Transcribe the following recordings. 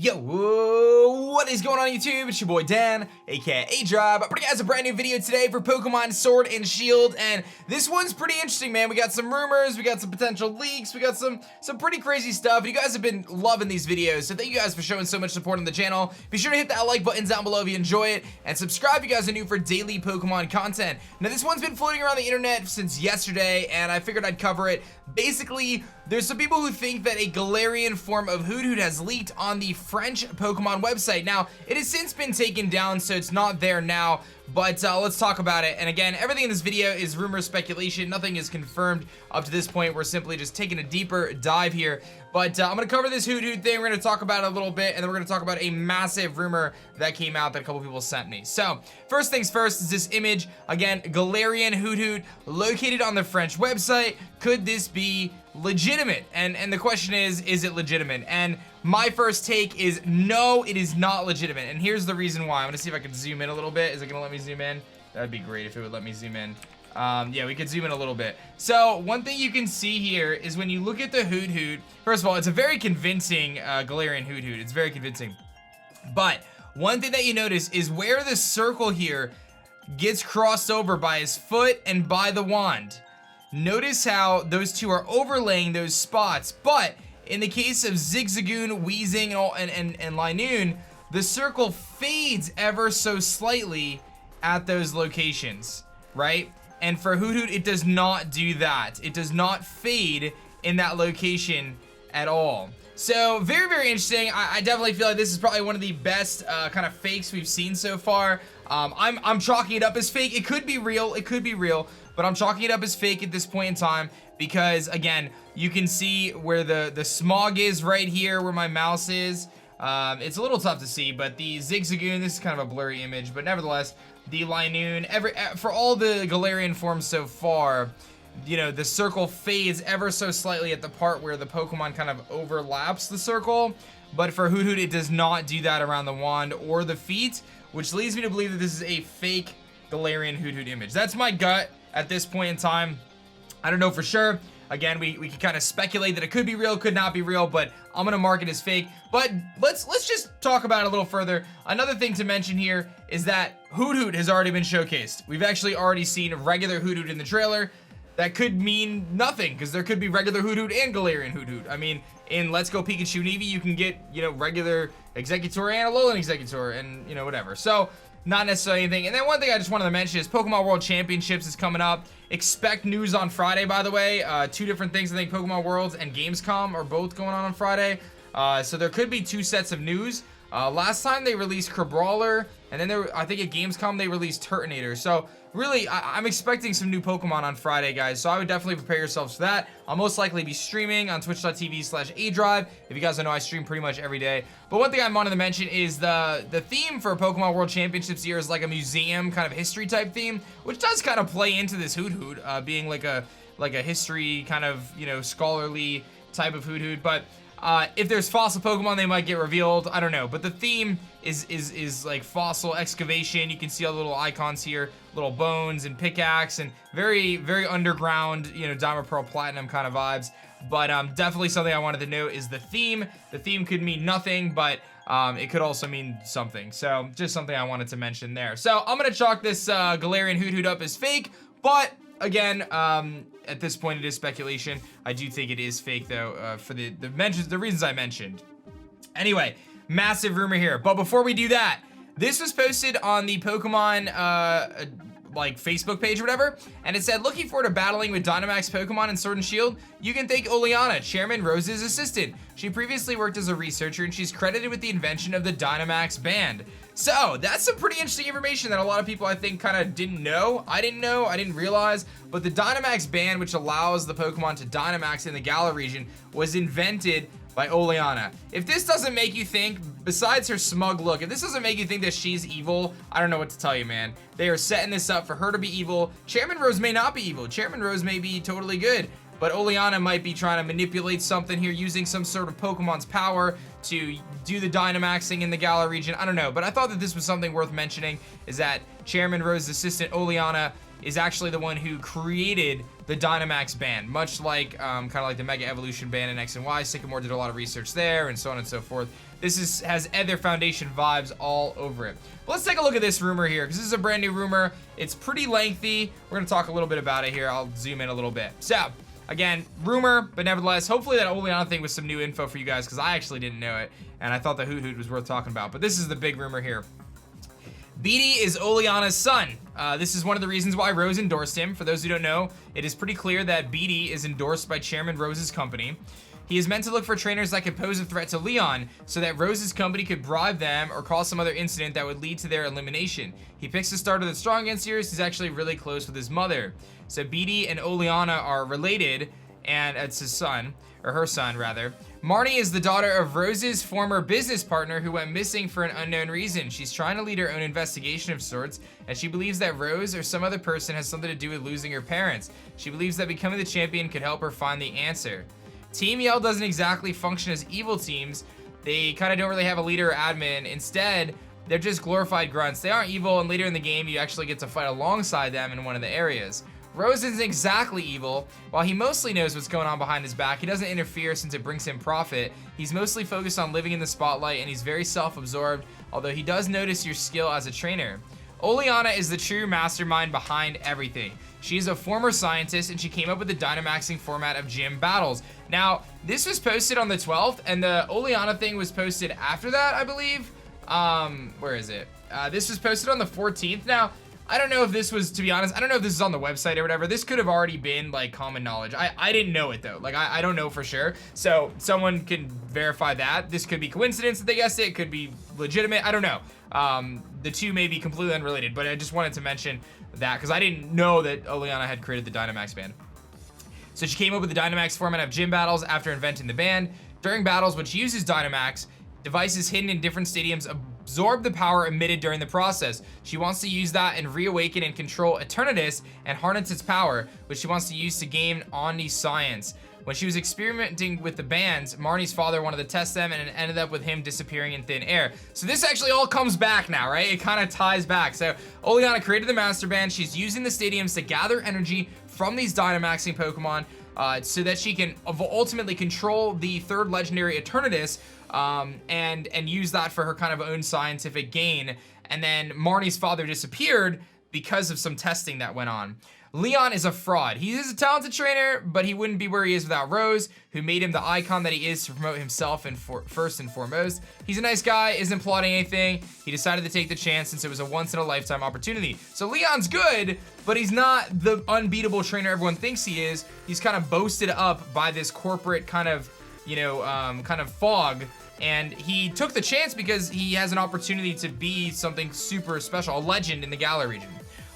Yo, what is going on YouTube? It's your boy Dan, aka aDrive. I'm bringing you guys a brand new video today for Pokemon Sword and Shield, and this one's pretty interesting, man. We got some rumors, we got some potential leaks, we got some pretty crazy stuff. You guys have been loving these videos, so thank you guys for showing so much support on the channel. Be sure to hit that like button down below if you enjoy it, and subscribe if you guys are new for daily Pokemon content. Now, this one's been floating around the internet since yesterday, and I figured I'd cover it. Basically, there's some people who think that a Galarian form of HootHoot has leaked on the French Pokemon website. Now, it has since been taken down, so it's not there now, but let's talk about it. And again, everything in this video is rumor speculation. Nothing is confirmed up to this point. We're simply just taking a deeper dive here. But I'm going to cover this HootHoot thing. We're going to talk about it a little bit, and then we're going to talk about a massive rumor that came out that a couple people sent me. So, first things first is this image. Again, Galarian HootHoot located on the French website. Could this be legitimate? And the question is it legitimate? And my first take is no, it is not legitimate. And here's the reason why. I'm going to see if I can zoom in a little bit. Is it going to let me zoom in? That'd be great if it would let me zoom in. Yeah, we could zoom in a little bit. So one thing you can see here is when you look at the HootHoot, first of all, it's a very convincing Galarian HootHoot. It's very convincing. But one thing that you notice is where the circle here gets crossed over by his foot and by the wand. Notice how those two are overlaying those spots, but in the case of Zigzagoon, Weezing, and Linoon, the circle fades ever so slightly at those locations, right? And for HootHoot, it does not do that. It does not fade in that location at all. So, very, very interesting. I definitely feel like this is probably one of the best kind of fakes we've seen so far. I'm chalking it up as fake. It could be real. It could be real. But I'm chalking it up as fake at this point in time because, again, you can see where the smog is right here, where my mouse is. It's a little tough to see, but the Zigzagoon, this is kind of a blurry image, but nevertheless, the Linoon, for all the Galarian forms so far, you know, the circle fades ever so slightly at the part where the Pokemon kind of overlaps the circle, but for HootHoot, it does not do that around the wand or the feet, which leads me to believe that this is a fake Galarian HootHoot image. That's my gut at this point in time. I don't know for sure. Again, we can kind of speculate that it could be real, could not be real, but I'm gonna mark it as fake. But let's just talk about it a little further. Another thing to mention here is that HootHoot has already been showcased. We've actually already seen regular HootHoot in the trailer. That could mean nothing, because there could be regular HootHoot and Galarian HootHoot. I mean, in Let's Go Pikachu and Eevee, you can get, you know, regular Exeggutor and Alolan Exeggutor and, you know, whatever. So, not necessarily anything. And then one thing I just wanted to mention is Pokemon World Championships is coming up. Expect news on Friday, by the way. Two different things. I think Pokemon Worlds and Gamescom are both going on Friday. So there could be two sets of news. Last time they released Crabrawler, and then I think at Gamescom they released Turtonator. So really, I'm expecting some new Pokemon on Friday, guys. So I would definitely prepare yourselves for that. I'll most likely be streaming on twitch.tv/aDrive. If you guys don't know, I stream pretty much every day. But one thing I wanted to mention is the theme for Pokemon World Championships here is like a museum kind of history type theme, which does kind of play into this HootHoot, being like a history kind of, you know, scholarly type of HootHoot. But if there's fossil Pokemon, they might get revealed. I don't know, but the theme is like fossil excavation. You can see all the little icons here, little bones and pickaxe, and very, very underground, you know, Diamond, Pearl, Platinum kind of vibes. But definitely something I wanted to note is the theme. The theme could mean nothing, but it could also mean something. So just something I wanted to mention there. So I'm gonna chalk this Galarian HootHoot up as fake, but again, at this point, it is speculation. I do think it is fake, though, for the reasons I mentioned. Anyway, massive rumor here. But before we do that, this was posted on the Pokemon, like, Facebook page or whatever, and it said, looking forward to battling with Dynamax Pokemon in Sword and Shield? You can thank Oleana, Chairman Rose's assistant. She previously worked as a researcher, and she's credited with the invention of the Dynamax band. So, that's some pretty interesting information that a lot of people, I think, kind of didn't know. I didn't realize, but the Dynamax band, which allows the Pokemon to Dynamax in the Galar region, was invented by Oleana. If this doesn't make you think, besides her smug look, if this doesn't make you think that she's evil, I don't know what to tell you, man. They are setting this up for her to be evil. Chairman Rose may not be evil. Chairman Rose may be totally good. But Oleana might be trying to manipulate something here, using some sort of Pokemon's power to do the Dynamaxing in the Galar region. I don't know, but I thought that this was something worth mentioning, is that Chairman Rose's assistant, Oleana, is actually the one who created the Dynamax band, much like kind of like the Mega Evolution band in X and Y. Sycamore did a lot of research there, and so on and so forth. This has Ether Foundation vibes all over it. But let's take a look at this rumor here, because this is a brand new rumor. It's pretty lengthy. We're going to talk a little bit about it here. I'll zoom in a little bit. So, again, rumor, but nevertheless, hopefully that Oleana thing was some new info for you guys, because I actually didn't know it, and I thought the HootHoot was worth talking about. But this is the big rumor here. BD is Oleana's son. This is one of the reasons why Rose endorsed him. For those who don't know, it is pretty clear that BD is endorsed by Chairman Rose's company. He is meant to look for trainers that could pose a threat to Leon so that Rose's company could bribe them or cause some other incident that would lead to their elimination. He picks a starter that's strong against yours. He's actually really close with his mother. So BD and Oleana are related, and it's his son, or her son rather. Marnie is the daughter of Rose's former business partner who went missing for an unknown reason. She's trying to lead her own investigation of sorts, and she believes that Rose or some other person has something to do with losing her parents. She believes that becoming the champion could help her find the answer. Team Yell doesn't exactly function as evil teams. They kind of don't really have a leader or admin. Instead, they're just glorified grunts. They aren't evil, and later in the game, you actually get to fight alongside them in one of the areas. Rose isn't exactly evil. While he mostly knows what's going on behind his back, he doesn't interfere since it brings him profit. He's mostly focused on living in the spotlight, and he's very self-absorbed, although he does notice your skill as a trainer. Oleana is the true mastermind behind everything. She is a former scientist, and she came up with the Dynamaxing format of gym battles. Now, this was posted on the 12th, and the Oleana thing was posted after that, I believe. Where is it? This was posted on the 14th. Now, I don't know if this was, to be honest, I don't know if this is on the website or whatever. This could have already been like common knowledge. I didn't know it though. Like I don't know for sure. So someone can verify that. This could be coincidence that they guessed it. It could be legitimate. I don't know. The two may be completely unrelated, but I just wanted to mention that because I didn't know that Oleana had created the Dynamax band. So she came up with the Dynamax format of gym battles after inventing the band. During battles, when she uses Dynamax, devices hidden in different stadiums absorb the power emitted during the process. She wants to use that and reawaken and control Eternatus and harness its power, which she wants to use to gain omniscience. When she was experimenting with the bands, Marnie's father wanted to test them, and it ended up with him disappearing in thin air. So this actually all comes back now, right? It kind of ties back. So Oleana created the Master Band. She's using the stadiums to gather energy from these Dynamaxing Pokemon so that she can ultimately control the third legendary Eternatus and use that for her kind of own scientific gain. And then Marnie's father disappeared because of some testing that went on. Leon is a fraud. He is a talented trainer, but he wouldn't be where he is without Rose, who made him the icon that he is to promote himself first and foremost. He's a nice guy, isn't plotting anything. He decided to take the chance since it was a once-in-a-lifetime opportunity. So Leon's good, but he's not the unbeatable trainer everyone thinks he is. He's kind of boasted up by this corporate kind of, kind of fog. And he took the chance because he has an opportunity to be something super special, a legend in the Galar region.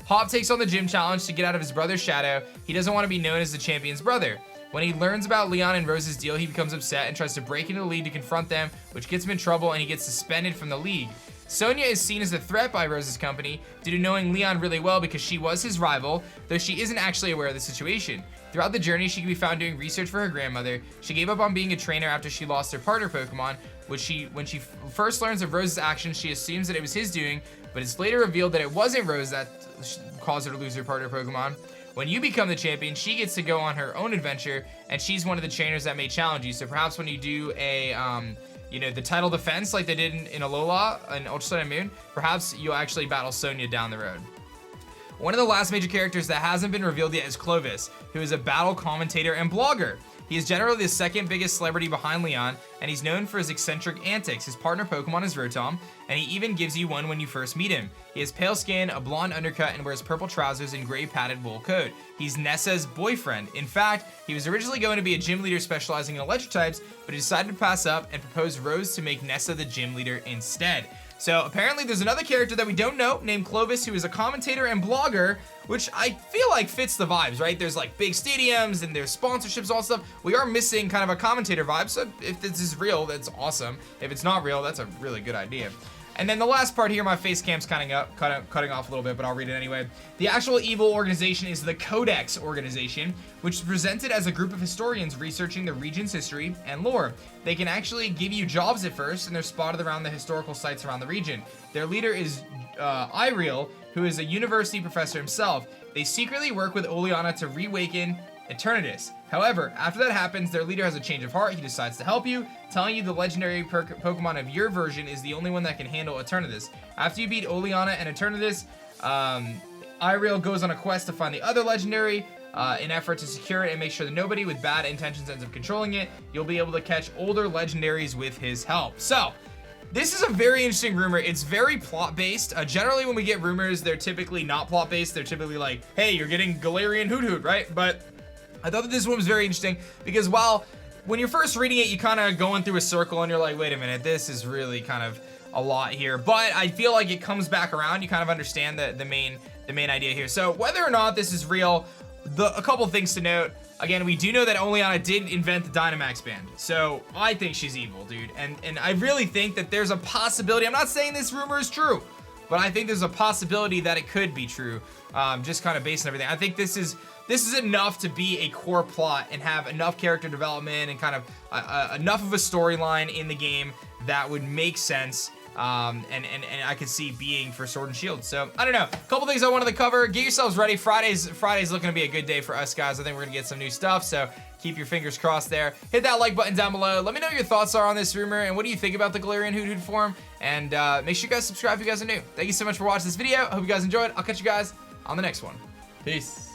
Hop takes on the gym challenge to get out of his brother's shadow. He doesn't want to be known as the champion's brother. When he learns about Leon and Rose's deal, he becomes upset and tries to break into the league to confront them, which gets him in trouble and he gets suspended from the league. Sonia is seen as a threat by Rose's company due to knowing Leon really well because she was his rival, though she isn't actually aware of the situation. Throughout the journey, she can be found doing research for her grandmother. She gave up on being a trainer after she lost her partner Pokemon, when she first learns of Rose's actions, she assumes that it was his doing, but it's later revealed that it wasn't Rose that caused her to lose her partner Pokemon. When you become the champion, she gets to go on her own adventure, and she's one of the trainers that may challenge you. So perhaps when you do a, the title defense like they did in Alola and Ultra Sun and Moon, perhaps you'll actually battle Sonia down the road. One of the last major characters that hasn't been revealed yet is Clovis, who is a battle commentator and blogger. He is generally the second biggest celebrity behind Leon, and he's known for his eccentric antics. His partner Pokemon is Rotom, and he even gives you one when you first meet him. He has pale skin, a blonde undercut, and wears purple trousers and gray padded wool coat. He's Nessa's boyfriend. In fact, he was originally going to be a gym leader specializing in electric types, but he decided to pass up and proposed Rose to make Nessa the gym leader instead. So apparently there's another character that we don't know named Clovis, who is a commentator and blogger, which I feel like fits the vibes, right? There's like big stadiums and there's sponsorships, all stuff. We are missing kind of a commentator vibe, so if this is real, that's awesome. If it's not real, that's a really good idea. And then the last part here, my face cam's cutting off a little bit, but I'll read it anyway. The actual evil organization is the Codex organization, which is presented as a group of historians researching the region's history and lore. They can actually give you jobs at first, and they're spotted around the historical sites around the region. Their leader is Iriel, who is a university professor himself. they secretly work with Oleana to reawaken Eternatus. However, after that happens, their leader has a change of heart. He decides to help you, telling you the legendary Pokemon of your version is the only one that can handle Eternatus. After you beat Oleana and Eternatus, Iriel goes on a quest to find the other legendary in effort to secure it and make sure that nobody with bad intentions ends up controlling it. You'll be able to catch older legendaries with his help. So, this is a very interesting rumor. It's very plot-based. Generally, when we get rumors, they're typically not plot-based. They're typically like, hey, you're getting Galarian HootHoot, right? But I thought that this one was very interesting because while when you're first reading it, you kind of going through a circle and you're like, wait a minute, this is really kind of a lot here. But I feel like it comes back around. You kind of understand the main idea here. So whether or not this is real, a couple things to note. Again, we do know that Oleana did invent the Dynamax band. So I think she's evil, dude. And I really think that there's a possibility. I'm not saying this rumor is true, but I think there's a possibility that it could be true. Just kind of based on everything. I think this is enough to be a core plot and have enough character development and kind of enough of a storyline in the game that would make sense. And I could see being for Sword and Shield. So I don't know, a couple things I wanted to cover. Get yourselves ready. Friday's looking to be a good day for us guys. I think we're gonna get some new stuff, so keep your fingers crossed there. Hit that like button down below. Let me know what your thoughts are on this rumor and what do you think about the Galarian HootHoot form, and make sure you guys subscribe if you guys are new. Thank you so much for watching this video. I hope you guys enjoyed. I'll catch you guys on the next one. Peace.